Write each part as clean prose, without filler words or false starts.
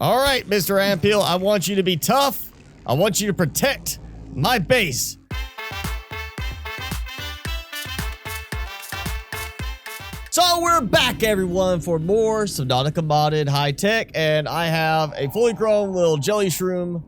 All right, Mr. Ampeel, I want you to be tough. I want you to protect my base. So we're back, everyone, for more Subnautica modded high tech, and I have a fully grown little jelly shroom,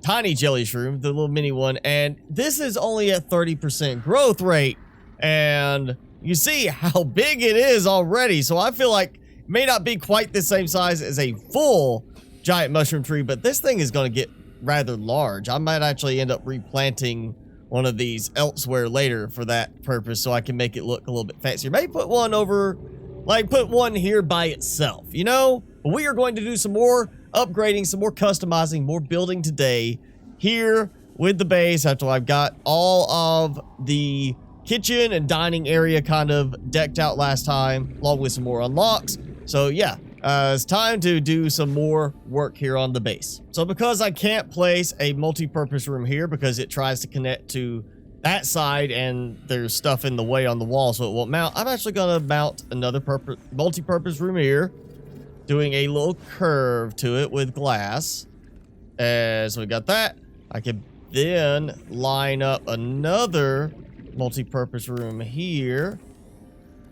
tiny jelly shroom, the little mini one, and this is only at 30% growth rate, and you see how big it is already. So I feel like it may not be quite the same size as a full giant mushroom tree, but this thing is going to get rather large. I might actually end up replanting one of these elsewhere later for that purpose, so I can make it look a little bit fancier. Maybe put one over, like put one here by itself, you know? But we are going to do some more upgrading, some more customizing, more building today here with the base after I've got all of the kitchen and dining area kind of decked out last time, along with some more unlocks. So yeah, it's time to do some more work here on the base. So because I can't place a multi-purpose room here because it tries to connect to that side and there's stuff in the way on the wall so it won't mount, I'm actually going to mount another multi-purpose room here, doing a little curve to it with glass. And so we got that. I can then line up another multi-purpose room here,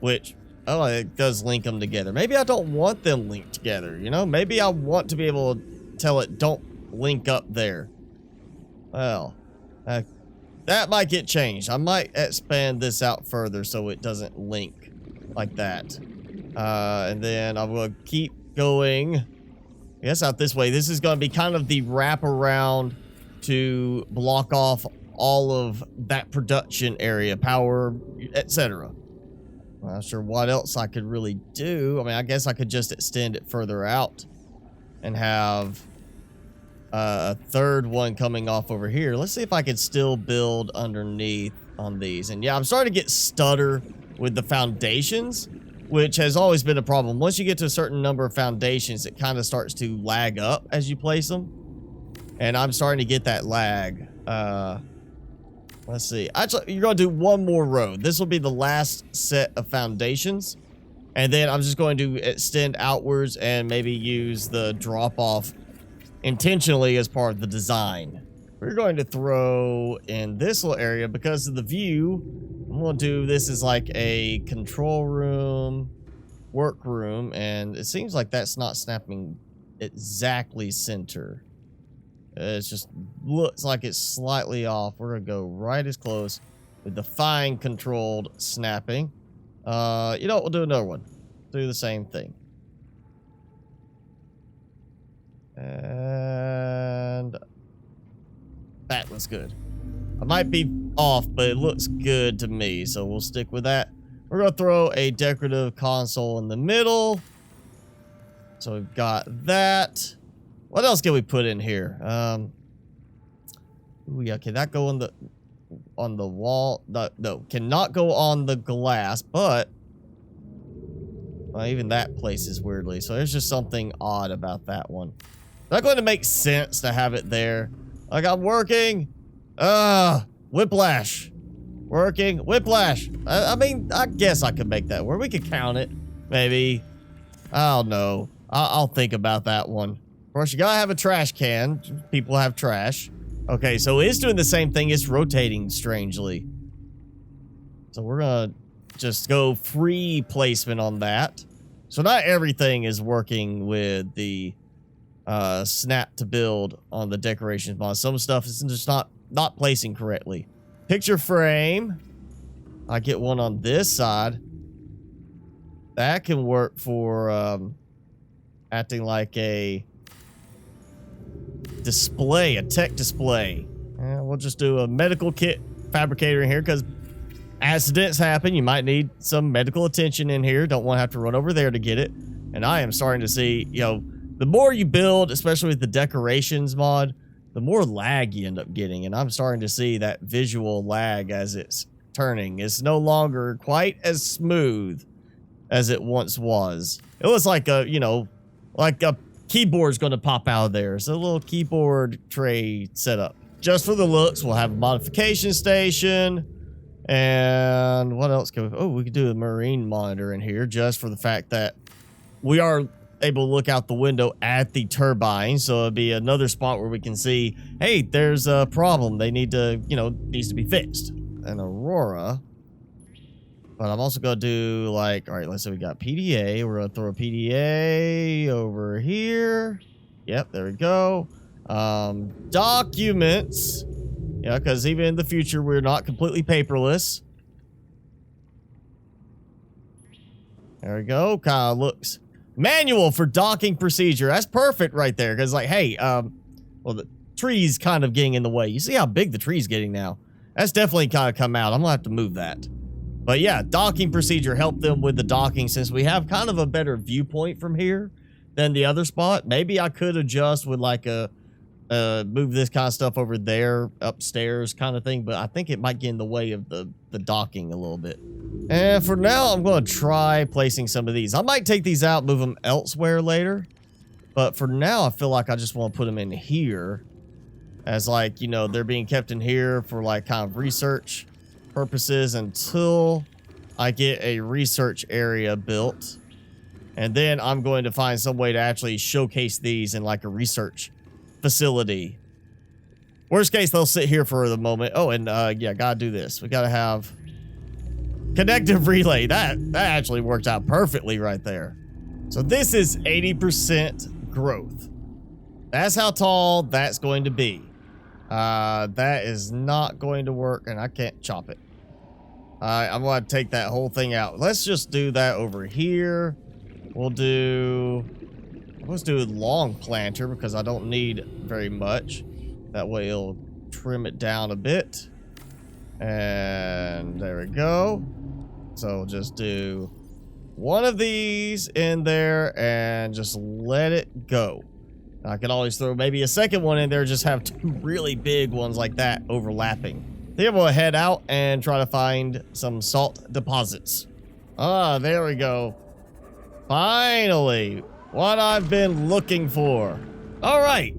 which... oh, it does link them together. Maybe I don't want them linked together, you know? Maybe I want to be able to tell it, don't link up there. Well, that might get changed. I might expand this out further so it doesn't link like that. And then I will keep going. I guess out this way. This is going to be kind of the wraparound to block off all of that production area, power, etc. I'm not sure what else I could really do. I mean, I guess I could just extend it further out and have a third one coming off over here. Let's see if I could still build underneath on these. And yeah, I'm starting to get stutter with the foundations, which has always been a problem. Once you get to a certain number of foundations, it kind of starts to lag up as you place them. And I'm starting to get that lag. Let's see. Actually, you're going to do one more row. This will be the last set of foundations. And then I'm just going to extend outwards and maybe use the drop-off intentionally as part of the design. We're going to throw in this little area because of the view. I'm going to do this as like a control room, work room. And it seems like that's not snapping exactly center. It just looks like it's slightly off. We're going to go right as close with the fine controlled snapping. You know what? We'll do another one. Do the same thing. And that looks good. I might be off, but it looks good to me. So we'll stick with that. We're going to throw a decorative console in the middle. So we've got that. What else can we put in here? Yeah, can that go on the wall? No, cannot go on the glass, but well, even that places weirdly. So there's just something odd about that one. Not going to make sense to have it there. Like I'm working. Whiplash. Working. Whiplash. I mean, I guess I could make that work. We could count it. Maybe. I don't know. I'll think about that one. Of course, you gotta have a trash can. People have trash. Okay, so it's doing the same thing. It's rotating strangely. So we're gonna just go free placement on that. So not everything is working with the snap to build on the decorations mod. Some stuff is just not placing correctly. Picture frame. I get one on this side. That can work for acting like a display, a tech display. We'll just do a medical kit fabricator in here because accidents happen. You might need some medical attention in here. Don't want to have to run over there to get it. And I am starting to see, you know, the more you build, especially with the decorations mod, the more lag you end up getting. And I'm starting to see that visual lag as it's turning. It's no longer quite as smooth as it once was. It was like a, you know, like a keyboard's going to pop out of there. It's a little keyboard tray setup. Just for the looks, we'll have a modification station. And what else can we... oh, we could do a marine monitor in here just for the fact that we are able to look out the window at the turbine. So it'll be another spot where we can see, hey, there's a problem. They need to, you know, needs to be fixed. An Aurora. But I'm also going to do like, all right, let's say we got PDA. We're going to throw a PDA over here. Yep, there we go. Documents. Yeah, because even in the future, we're not completely paperless. There we go. Kind of looks manual for docking procedure. That's perfect right there. Because like, hey, well, the tree's kind of getting in the way. You see how big the tree's getting now? That's definitely kind of come out. I'm going to have to move that. But yeah, docking procedure helped them with the docking since we have kind of a better viewpoint from here than the other spot. Maybe I could adjust with like a move this kind of stuff over there upstairs kind of thing, but I think it might get in the way of the docking a little bit. And for now, I'm going to try placing some of these. I might take these out, move them elsewhere later, but for now, I feel like I just want to put them in here as like, you know, they're being kept in here for like kind of research purposes until I get a research area built. And then I'm going to find some way to actually showcase these in like a research facility. Worst case, they'll sit here for the moment. Oh, and yeah, gotta do this. We gotta have connective relay. That actually worked out perfectly right there. So this is 80% growth. That's how tall that's going to be. That is not going to work, and I can't chop it. I'm going to take that whole thing out. Let's just do that over here. We'll do... Let's do a long planter because I don't need very much. That way it'll trim it down a bit. And there we go. So just do one of these in there and just let it go. I can always throw maybe a second one in there, just have two really big ones like that overlapping. Then we'll head out and try to find some salt deposits. Ah, there we go. Finally, what I've been looking for. All right,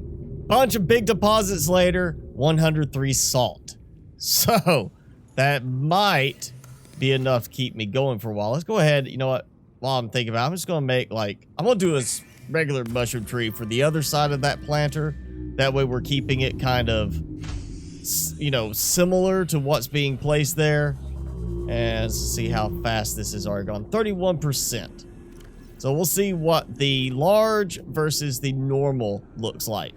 bunch of big deposits later, 103 salt. So that might be enough to keep me going for a while. Let's go ahead. You know what? While I'm thinking about it, I'm just going to make like, I'm going to do a regular mushroom tree for the other side of that planter. That way we're keeping it kind of, you know, similar to what's being placed there. And let's see how fast this is already gone. 31%. So we'll see what the large versus the normal looks like.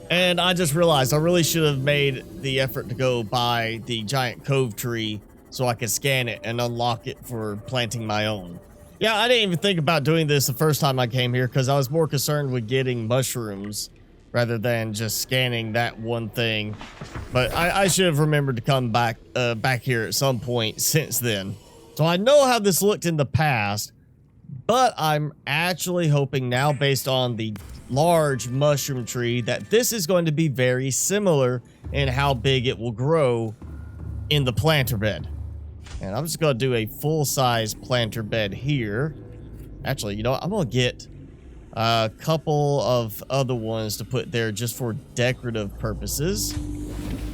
And I just realized I really should have made the effort to go buy the giant cove tree so I could scan it and unlock it for planting my own. Yeah, I didn't even think about doing this the first time I came here because I was more concerned with getting mushrooms rather than just scanning that one thing. But I should have remembered to come back here at some point since then. So I know how this looked in the past, but I'm actually hoping now, based on the large mushroom tree, that this is going to be very similar in how big it will grow in the planter bed. And I'm just going to do a full-size planter bed here. Actually, you know what? I'm going to get a couple of other ones to put there just for decorative purposes.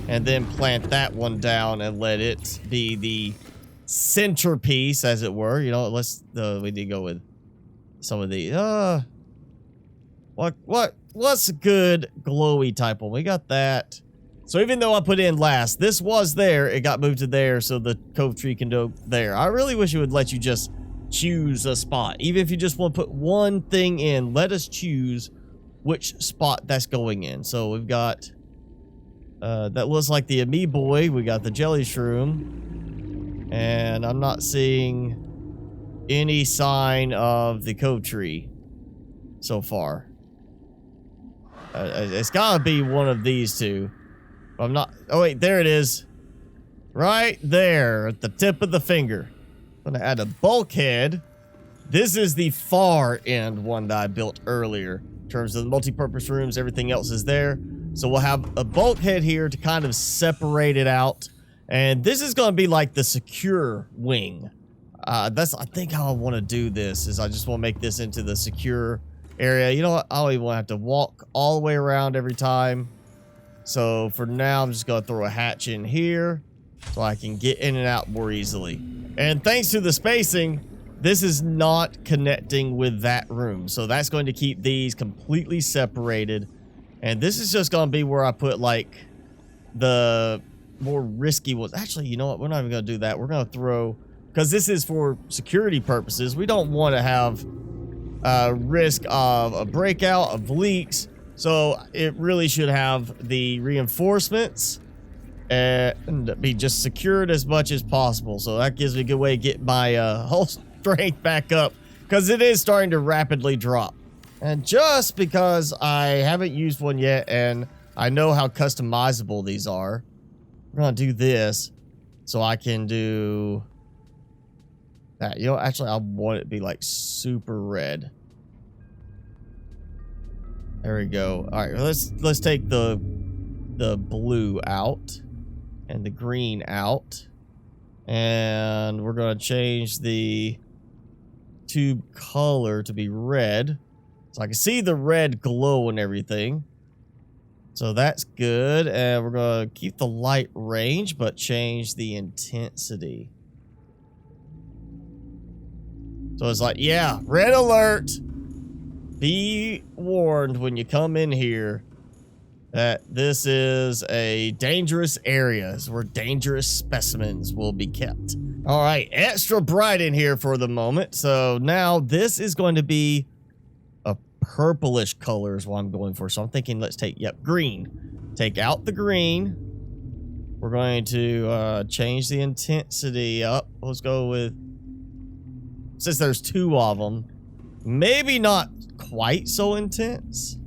And then plant that one down and let it be the centerpiece, as it were. You know, we need to go with some of the what's a good glowy type one? We got that. So even though I put it in last, this was there, it got moved to there so the cove tree can go there. I really wish it would let you just choose a spot. Even if you just want to put one thing in, let us choose which spot that's going in. So we've got that looks like the amoeboid. We got the jelly shroom. And I'm not seeing any sign of the cove tree so far. It's gotta be one of these two. I'm not. Oh wait, there it is. Right there at the tip of the finger. I'm gonna add a bulkhead. This is the far end one that I built earlier. In terms of the multi-purpose rooms, everything else is there. So we'll have a bulkhead here to kind of separate it out. And this is gonna be like the secure wing. That's, I think, how I want to do this. Is I just want to make this into the secure area. You know what? I don't even want to have to walk all the way around every time. So for now, I'm just going to throw a hatch in here so I can get in and out more easily. And thanks to the spacing, this is not connecting with that room. So that's going to keep these completely separated. And this is just going to be where I put like the more risky ones. Actually, you know what? We're not even going to do that. We're going to throw, because this is for security purposes. We don't want to have risk of a breakout, of leaks. So it really should have the reinforcements and be just secured as much as possible. So that gives me a good way to get my whole strength back up, because it is starting to rapidly drop. And just because I haven't used one yet and I know how customizable these are, we're gonna do this so I can do that. You know, actually I want it to be like super red. There we go. All right, let's take the blue out and the green out, and we're gonna change the tube color to be red, so I can see the red glow and everything. So that's good, and we're gonna keep the light range but change the intensity. So it's like, yeah, red alert. Be warned when you come in here that this is a dangerous area, where dangerous specimens will be kept. All right, extra bright in here for the moment. So now this is going to be a purplish color is what I'm going for. So I'm thinking let's take, yep, green. Take out the green. We're going to change the intensity up. Let's go with, since there's two of them, maybe not quite so intense.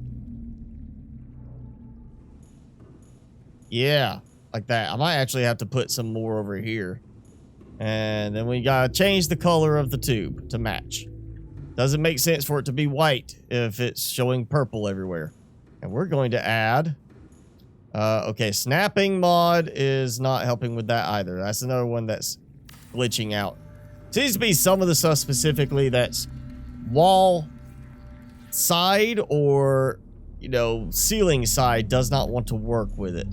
Yeah, like that. I might actually have to put some more over here. And then we gotta change the color of the tube to match. Doesn't make sense for it to be white if it's showing purple everywhere. And we're going to add, okay, snapping mod is not helping with that either. That's another one that's glitching out. Seems to be some of the stuff specifically that's wall side or, you know, ceiling side does not want to work with it.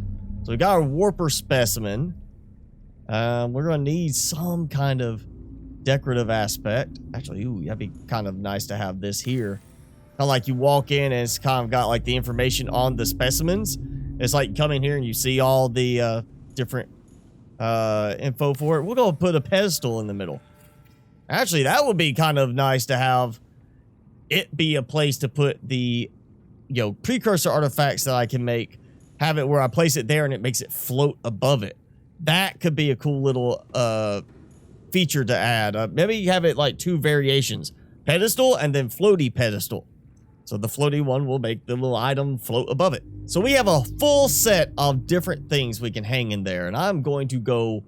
So we got our warper specimen. We're gonna need some kind of decorative aspect. Actually, ooh, that'd be kind of nice to have this here. Kind of like you walk in and it's kind of got like the information on the specimens. It's like you come in here and you see all the different info for it. We're gonna put a pedestal in the middle. Actually, that would be kind of nice to have it be a place to put the, you know, precursor artifacts that I can make. Have it where I place it there and it makes it float above it. That could be a cool little feature to add. Maybe you have it like two variations, pedestal and then floaty pedestal. So the floaty one will make the little item float above it. So we have a full set of different things we can hang in there, and I'm going to go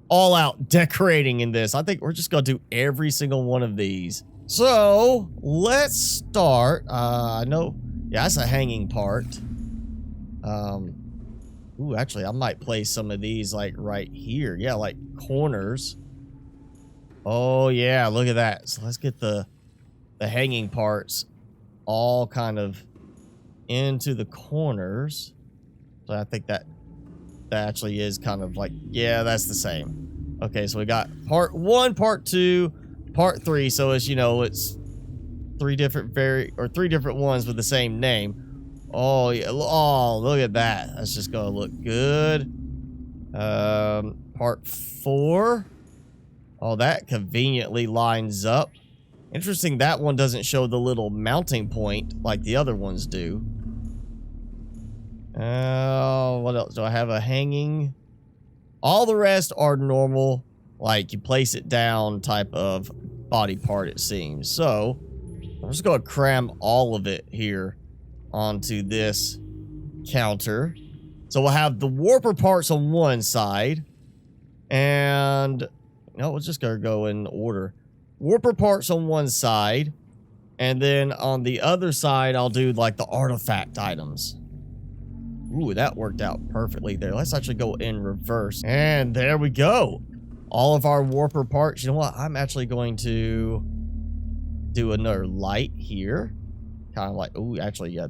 all out decorating in this. I think we're just gonna do every single one of these. So let's start. I know, yeah, that's a hanging part. Ooh, actually, I might place some of these like right here. Yeah, like corners. Oh yeah, look at that. So let's get the hanging parts all kind of into the corners. So I think that actually is kind of like, yeah, that's the same. Okay, so we got part 1, part 2, part 3. So as you know, it's three different ones with the same name. Oh yeah, oh look at that. That's just gonna look good. Part 4. Oh, that conveniently lines up. Interesting, that one doesn't show the little mounting point like the other ones do. What else? Do I have a hanging? All the rest are normal, like you place it down type of body part, it seems. So I'm just gonna cram all of it here onto this counter. So we'll have the warper parts on one side, and no, we're just gonna go in order. Warper parts on one side, and then on the other side I'll do like the artifact items. Ooh, that worked out perfectly there. Let's actually go in reverse, and there we go. All of our warper parts. You know what, I'm actually going to do another light here. Kind of like, ooh, actually, yeah,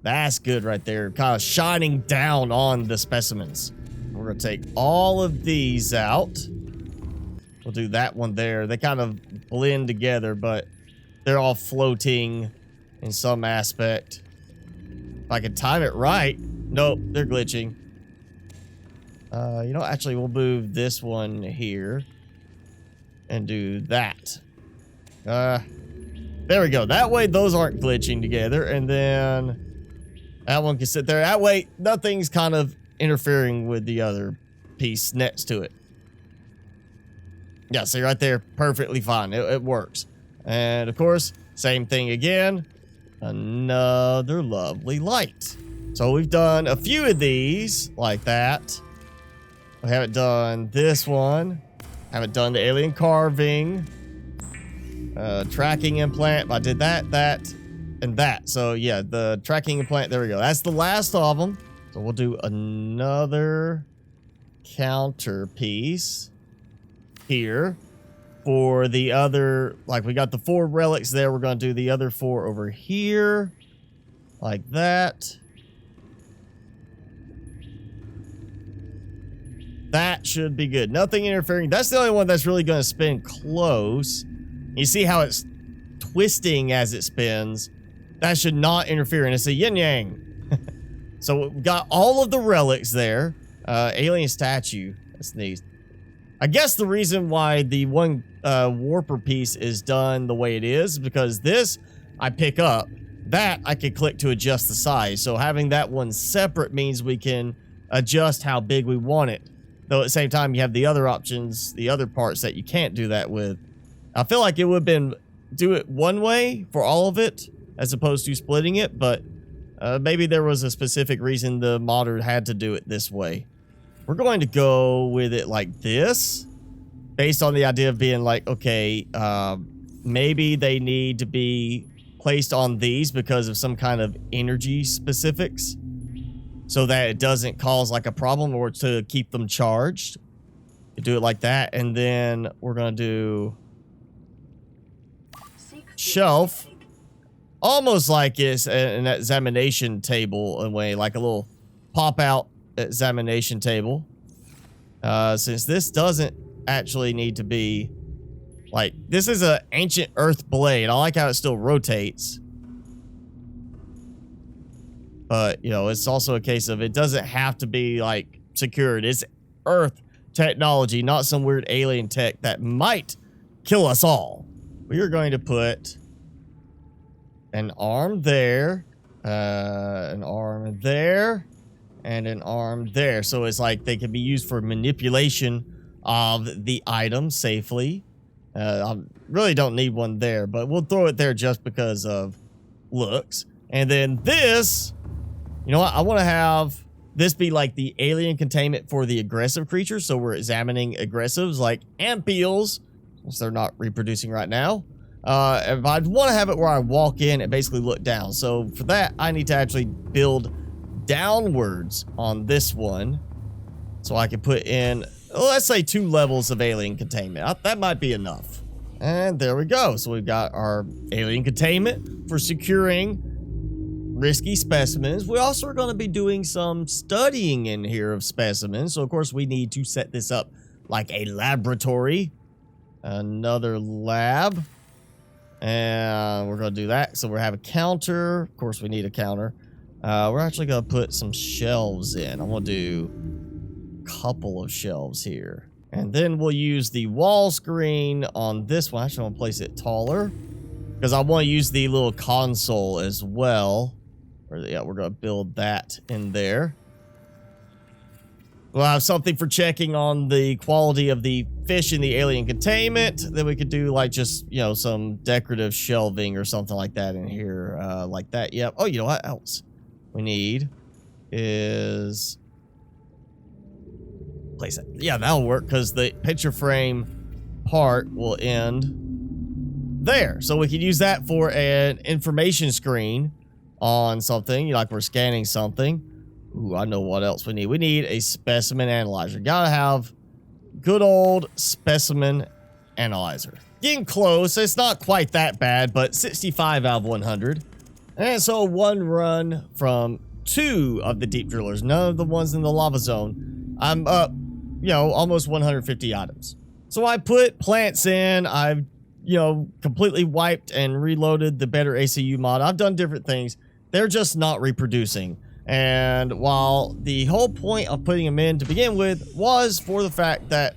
that's good right there. Kind of shining down on the specimens. We're gonna take all of these out. We'll do that one there. They kind of blend together, but they're all floating in some aspect. If I can time it right. Nope, they're glitching. You know, actually, we'll move this one here and do that. There we go. That way, those aren't glitching together. And then that one can sit there. That way, nothing's kind of interfering with the other piece next to it. Yeah, see right there, perfectly fine. It works. And of course, same thing again. Another lovely light. So we've done a few of these like that. We haven't done this one. Haven't done the alien carving. Tracking implant. I did that, and that. So yeah, the tracking implant, there we go. That's the last of them. So we'll do another counter piece here for the other, like we got the 4 relics there. We're going to do the other 4 over here like that. That should be good. Nothing interfering. That's the only one that's really going to spin close. You see how it's twisting as it spins. That should not interfere. And it's a yin-yang. So we've got all of the relics there. Alien statue. That's neat. I guess the reason why the one warper piece is done the way it is because this I pick up. That I can click to adjust the size. So having that one separate means we can adjust how big we want it. Though at the same time, you have the other options, the other parts that you can't do that with. I feel like it would have been do it one way for all of it as opposed to splitting it, but maybe there was a specific reason the modder had to do it this way. We're going to go with it like this, based on the idea of being like, okay, maybe they need to be placed on these because of some kind of energy specifics, so that it doesn't cause like a problem or to keep them charged. You do it like that, and then we're gonna do shelf, almost like it's an examination table in a way, like a little pop-out examination table. Since this doesn't actually need to be like, this is an ancient earth blade. I like how it still rotates. But, you know, it's also a case of it doesn't have to be, like, secured. It's Earth technology, not some weird alien tech that might kill us all. We are going to put an arm there, an arm there, and an arm there. So it's like they can be used for manipulation of the item safely. I really don't need one there, but we'll throw it there just because of looks. And then this... You know what? I want to have this be like the alien containment for the aggressive creatures. So we're examining aggressives like ampeals, since they're not reproducing right now. If I want to have it where I walk in and basically look down. So for that, I need to actually build downwards on this one. So I can put in, let's say 2 levels of alien containment. That might be enough. And there we go. So we've got our alien containment for securing risky specimens. We also are going to be doing some studying in here of specimens. So, of course, we need to set this up like a laboratory. Another lab. And we're going to do that. So, we'll have a counter. Of course, we need a counter. We're actually going to put some shelves in. I'm going to do a couple of shelves here. And then we'll use the wall screen on this one. Actually, I want to place it taller because I want to use the little console as well. Yeah, we're going to build that in there. We'll have something for checking on the quality of the fish in the alien containment. Then we could do like just, you know, some decorative shelving or something like that in here. Like that. Yep. Oh, you know what else we need is... place it. Yeah, that'll work because the picture frame part will end there. So we could use that for an information screen on something, like we're scanning something. Ooh, I know what else we need. We need a specimen analyzer. Gotta have good old specimen analyzer. Getting close. It's not quite that bad, but 65 out of 100. And so 1 run from 2 of the deep drillers. None of the ones in the lava zone. I'm up, you know, almost 150 items. So I put plants in. I've, you know, completely wiped and reloaded the better ACU mod. I've done different things. They're just not reproducing. And while the whole point of putting them in to begin with was for the fact that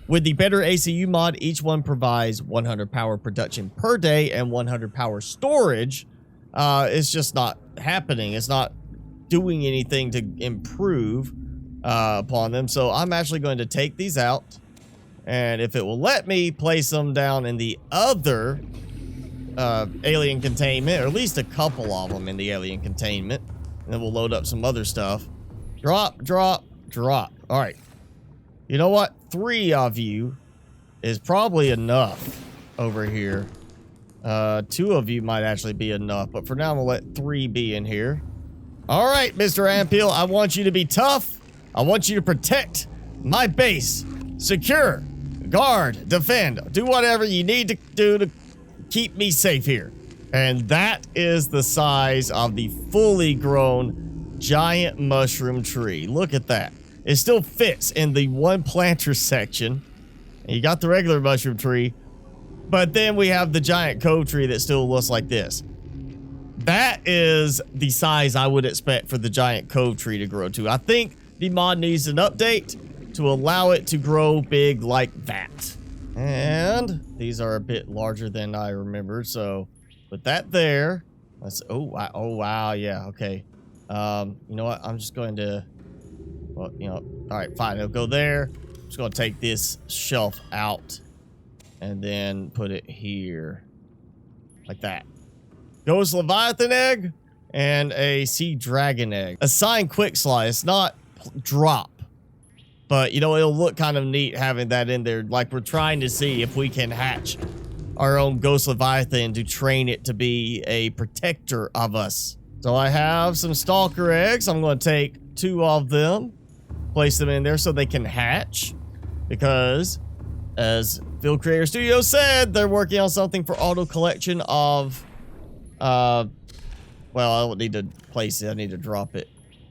with the better ACU mod, each one provides 100 power production per day and 100 power storage. It's just not happening. It's not doing anything to improve upon them. So I'm actually going to take these out. And if it will let me, place them down in the other alien containment, or at least a couple of them in the alien containment. And then we'll load up some other stuff. Drop, drop, drop. All right. You know what? 3 of you is probably enough over here. 2 of you might actually be enough, but for now, I'm gonna let 3 be in here. All right, Mr. Ampeel, I want you to be tough. I want you to protect my base. Secure, guard, defend. Do whatever you need to do to keep me safe here. And that is the size of the fully grown giant mushroom tree. Look at that. It still fits in the one planter section. And you got the regular mushroom tree. But then we have the giant cove tree that still looks like this. That is the size I would expect for the giant cove tree to grow to. I think the mod needs an update to allow it to grow big like that. And these are a bit larger than I remembered, so put that there. Let's, oh wow, yeah, okay. You know what? I'm just going to, well, you know, all right, fine. It'll go there. I'm just going to take this shelf out and then put it here like that. Ghost Leviathan egg and a sea dragon egg. Assign quick slide. It's not drop, but you know, it'll look kind of neat having that in there. Like we're trying to see if we can hatch our own Ghost Leviathan to train it to be a protector of us. So I have some stalker eggs. I'm going to take 2 of them, place them in there so they can hatch, because as Field Creator Studios said, they're working on something for auto collection of, well, I don't need to place it. I need to drop it.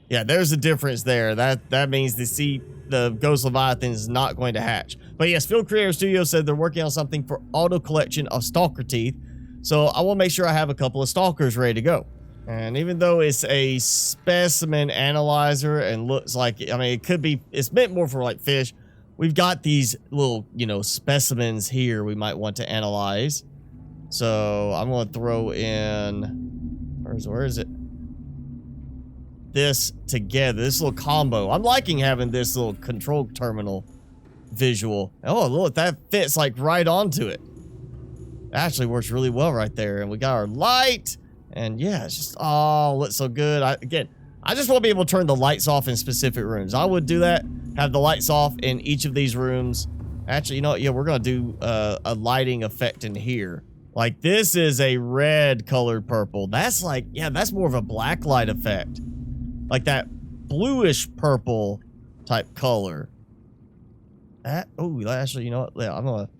Yeah, there's a difference there. That means the Ghost Leviathan is not going to hatch. But yes, Field Creator Studios said they're working on something for auto collection of stalker teeth. So I will make sure I have a couple of stalkers ready to go. And even though it's a specimen analyzer and looks like, I mean, it could be, it's meant more for like fish. We've got these little, you know, specimens here we might want to analyze. So I'm going to throw in, where is it? This together, this little combo. I'm liking having this little control terminal visual. Oh, look, that fits like right onto it. Actually works really well right there. And we got our light. And yeah, it's just, oh, looks so good. Again, I just want to be able to turn the lights off in specific rooms. I would do that, have the lights off in each of these rooms. Actually, you know what? Yeah, we're going to do a lighting effect in here. Like this is a red colored purple. That's like, yeah, that's more of a black light effect. Like that bluish purple type color. That, oh, actually, you know what? Yeah, I'm going to,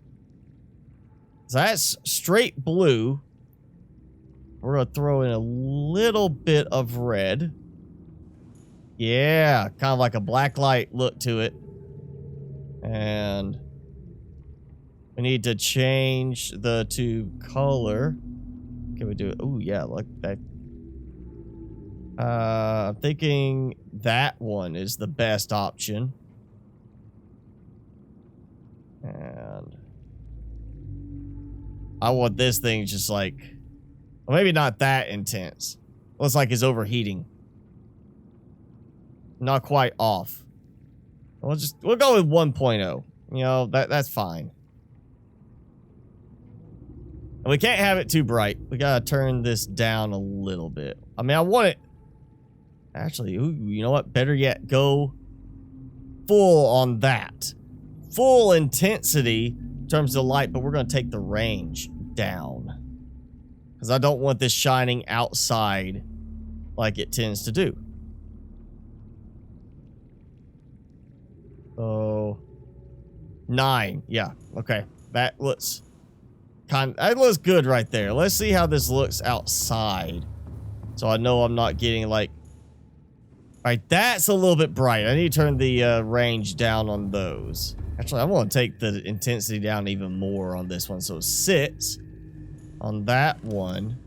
so that's straight blue. We're going to throw in a little bit of red. Yeah, kind of like a black light look to it. And we need to change the to color. Can we do it? Oh, yeah, like that. I'm thinking that one is the best option. And I want this thing just like, well, maybe not that intense. Looks like it's overheating. Not quite off. We'll go with 1.0. You know, that's fine. And we can't have it too bright. We gotta turn this down a little bit. I mean, I want it. Actually, ooh, you know what? Better yet, go full on that. Full intensity in terms of light, but we're gonna take the range down. Because I don't want this shining outside like it tends to do. Oh, 9. Yeah, okay. That looks that looks good right there. Let's see how this looks outside. So I know I'm not getting like, all right, that's a little bit bright. I need to turn the range down on those. Actually, I want to take the intensity down even more on this one. So 6 on that one.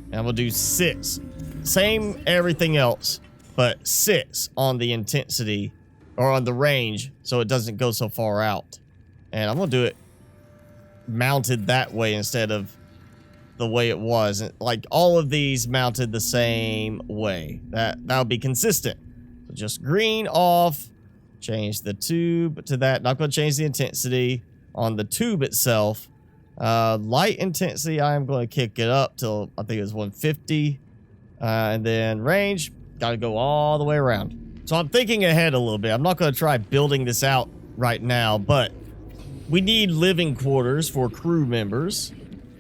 And I'm going to do 6. Same everything else, but 6 on the intensity or on the range so it doesn't go so far out. And I'm going to do it mounted that way instead of the way it was. Like all of these mounted the same way. That would be consistent. So just green off. Change the tube to that. Not going to change the intensity on the tube itself. Light intensity, I am going to kick it up till I think it was 150. And then range, got to go all the way around. So I'm thinking ahead a little bit. I'm not going to try building this out right now, but we need living quarters for crew members.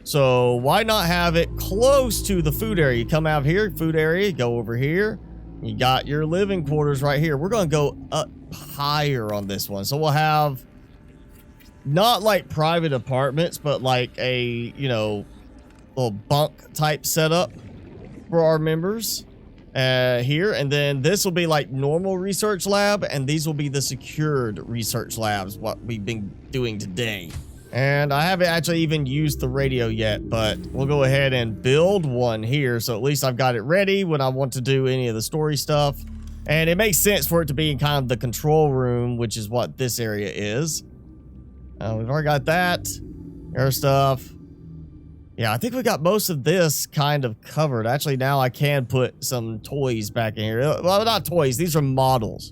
So why not have it close to the food area? You come out here, food area, go over here. You got your living quarters right here. We're going to go up higher on this one. So we'll have not like private apartments, but like a, you know, little bunk type setup for our members here. And then this will be like normal research lab, and these will be the secured research labs, what we've been doing today. And I haven't actually even used the radio yet, but we'll go ahead and build one here. So at least I've got it ready when I want to do any of the story stuff. And it makes sense for it to be in kind of the control room, which is what this area is. We've already got that. Air stuff. Yeah, I think we got most of this kind of covered. Actually, now I can put some toys back in here. Well, not toys. These are models.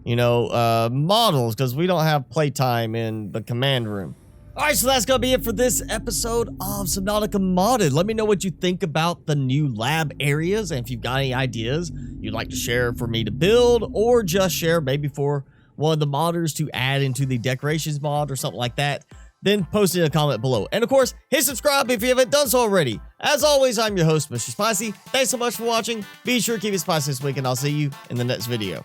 You know, models, because we don't have playtime in the command room. All right, so that's going to be it for this episode of Subnautica Modded. Let me know what you think about the new lab areas, and if you've got any ideas you'd like to share for me to build, or just share maybe for one of the modders to add into the decorations mod or something like that, then post it in a comment below. And of course, hit subscribe if you haven't done so already. As always, I'm your host, Mr. Spicy. Thanks so much for watching. Be sure to keep it spicy this week, and I'll see you in the next video.